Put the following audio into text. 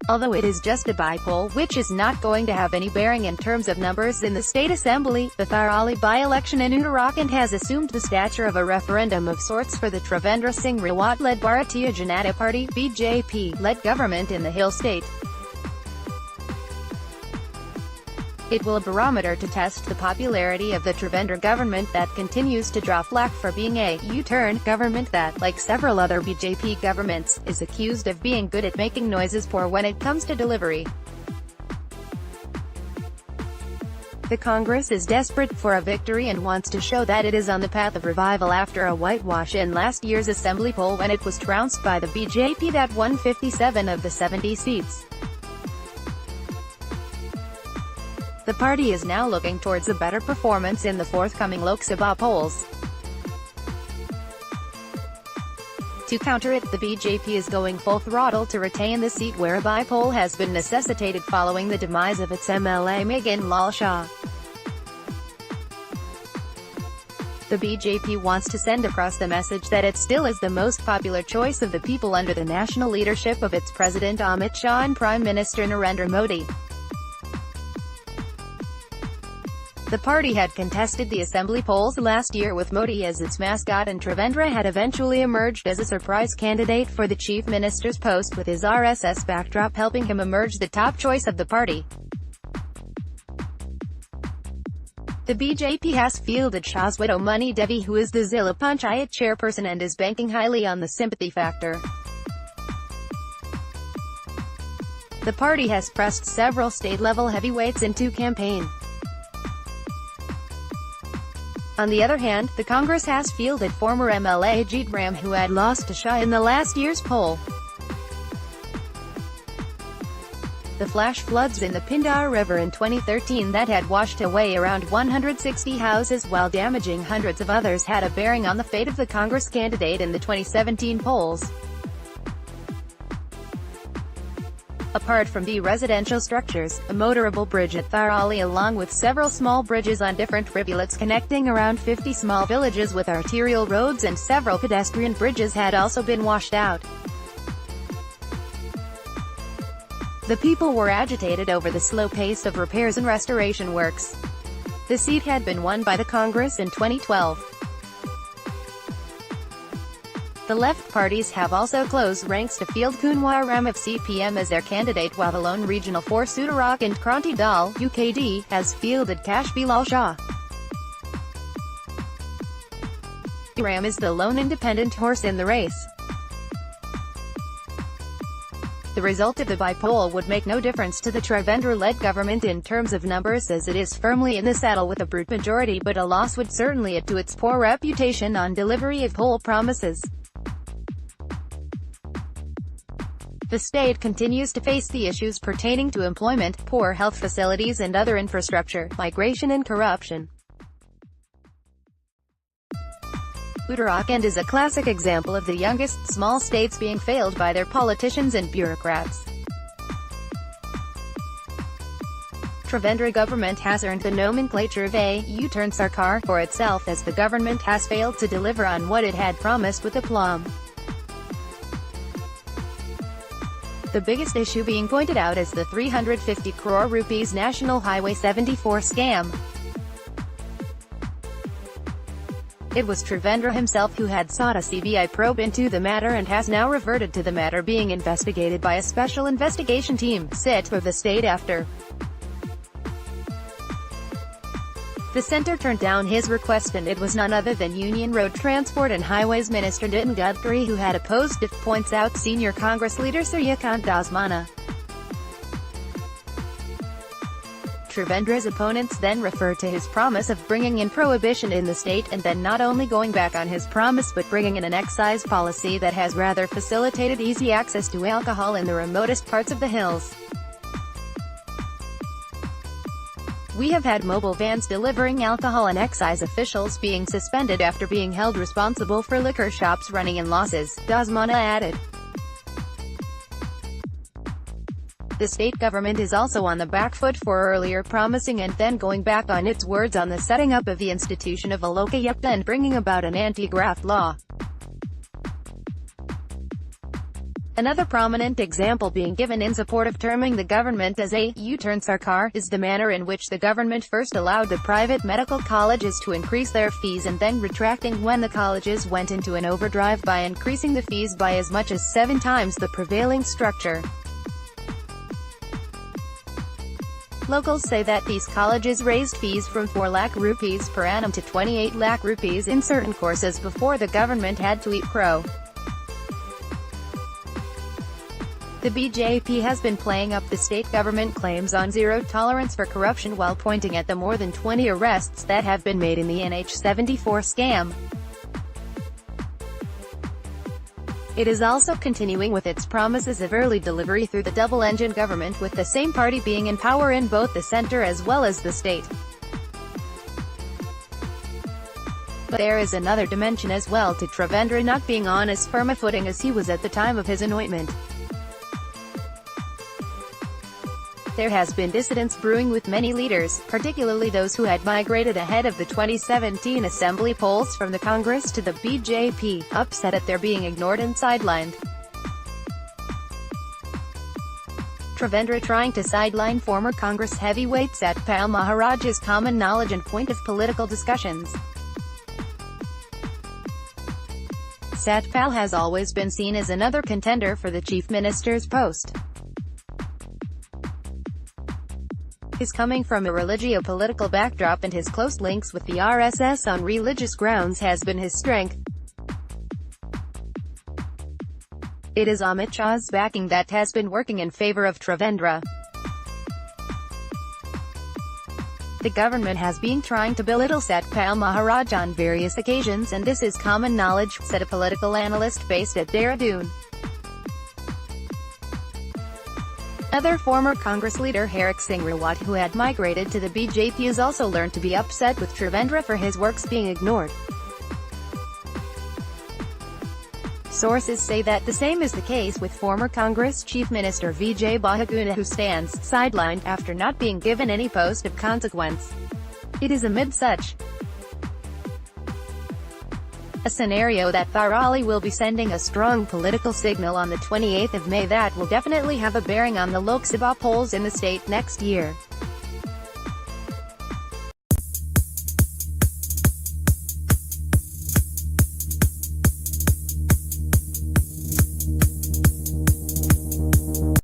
Although it is just a by-poll which is not going to have any bearing in terms of numbers in the state assembly, the Tharali by-election in Uttarakhand has assumed the stature of a referendum of sorts for the Trivendra Singh Rawat-led Bharatiya Janata Party (BJP)-led government in the hill state. It will a barometer to test the popularity of the Trivendra government that continues to draw flak for being a U-turn government that, like several other BJP governments, is accused of being good at making noises poor when it comes to delivery. The Congress is desperate for a victory and wants to show that it is on the path of revival after a whitewash in last year's assembly poll when it was trounced by the BJP that won 57 of the 70 seats. The party is now looking towards a better performance in the forthcoming Lok Sabha polls. To counter it, the BJP is going full throttle to retain the seat where a by-poll has been necessitated following the demise of its MLA Megan Lal Shah. The BJP wants to send across the message that it still is the most popular choice of the people under the national leadership of its President Amit Shah and Prime Minister Narendra Modi. The party had contested the assembly polls last year with Modi as its mascot, and Trivendra had eventually emerged as a surprise candidate for the chief minister's post, with his RSS backdrop helping him emerge the top choice of the party. The BJP has fielded Shah's widow Mani Devi, who is the Zilla Panchayat chairperson and is banking highly on the sympathy factor. The party has pressed several state-level heavyweights into campaign. On the other hand, the Congress has fielded former MLA Jeet Ram, who had lost to Shah in the last year's poll. The flash floods in the Pindar River in 2013 that had washed away around 160 houses while damaging hundreds of others had a bearing on the fate of the Congress candidate in the 2017 polls. Apart from the residential structures, a motorable bridge at Tharali along with several small bridges on different rivulets connecting around 50 small villages with arterial roads and several pedestrian bridges had also been washed out. The people were agitated over the slow pace of repairs and restoration works. The seat had been won by the Congress in 2012. The left parties have also closed ranks to field Kunwar Ram of CPM as their candidate, while the lone regional force Uttarakhand Kranti Dal (UKD) has fielded Kash Bilal Shah. Ram is the lone independent horse in the race. The result of the by-poll would make no difference to the Trivendra-led government in terms of numbers, as it is firmly in the saddle with a brute majority, but a loss would certainly add to its poor reputation on delivery of poll promises. The state continues to face the issues pertaining to employment, poor health facilities and other infrastructure, migration and corruption. Uttarakhand is a classic example of the youngest small states being failed by their politicians and bureaucrats. Trivendra government has earned the nomenclature of a U-turn Sarkar for itself, as the government has failed to deliver on what it had promised with aplomb. The biggest issue being pointed out is the 350 crore rupees National Highway 74 scam. It was Trivendra himself who had sought a CBI probe into the matter and has now reverted to the matter being investigated by a special investigation team (SIT) for the state after the centre turned down his request, and it was none other than Union Road Transport and Highways Minister Nitin Gadkari who had opposed it, points out senior Congress leader Suryakant Dasmana. Trivendra's opponents then refer to his promise of bringing in prohibition in the state, and then not only going back on his promise but bringing in an excise policy that has rather facilitated easy access to alcohol in the remotest parts of the hills. We have had mobile vans delivering alcohol and excise officials being suspended after being held responsible for liquor shops running in losses, Dasmana added. The state government is also on the back foot for earlier promising and then going back on its words on the setting up of the institution of a Lokayukta and bringing about an anti-graft law. Another prominent example being given in support of terming the government as a U-turn Sarkar is the manner in which the government first allowed the private medical colleges to increase their fees and then retracting when the colleges went into an overdrive by increasing the fees by as much as 7 times the prevailing structure. Locals say that these colleges raised fees from 4 lakh rupees per annum to 28 lakh rupees in certain courses before the government had to eat crow. The BJP has been playing up the state government claims on zero tolerance for corruption while pointing at the more than 20 arrests that have been made in the NH-74 scam. It is also continuing with its promises of early delivery through the double-engine government, with the same party being in power in both the center as well as the state. But there is another dimension as well to Trivendra not being on as firm a footing as he was at the time of his anointment. There has been dissidence brewing with many leaders, particularly those who had migrated ahead of the 2017 assembly polls from the Congress to the BJP, upset at their being ignored and sidelined. Trivendra trying to sideline former Congress heavyweight Satpal Maharaj is common knowledge and point of political discussions. Satpal has always been seen as another contender for the Chief Minister's post. His coming from a religio-political backdrop and his close links with the RSS on religious grounds has been his strength. It is Amit Shah's backing that has been working in favor of Trivendra. The government has been trying to belittle Satpal Maharaj on various occasions, and this is common knowledge, said a political analyst based at Dehradun. Another former Congress leader Bharatiya Singh Rawat, who had migrated to the BJP, has also learned to be upset with Trivendra for his works being ignored. Sources say that the same is the case with former Congress Chief Minister Vijay Bahuguna, who stands sidelined after not being given any post of consequence. It is amid such a scenario that Tharali will be sending a strong political signal on the 28th of May that will definitely have a bearing on the Lok Sabha polls in the state next year.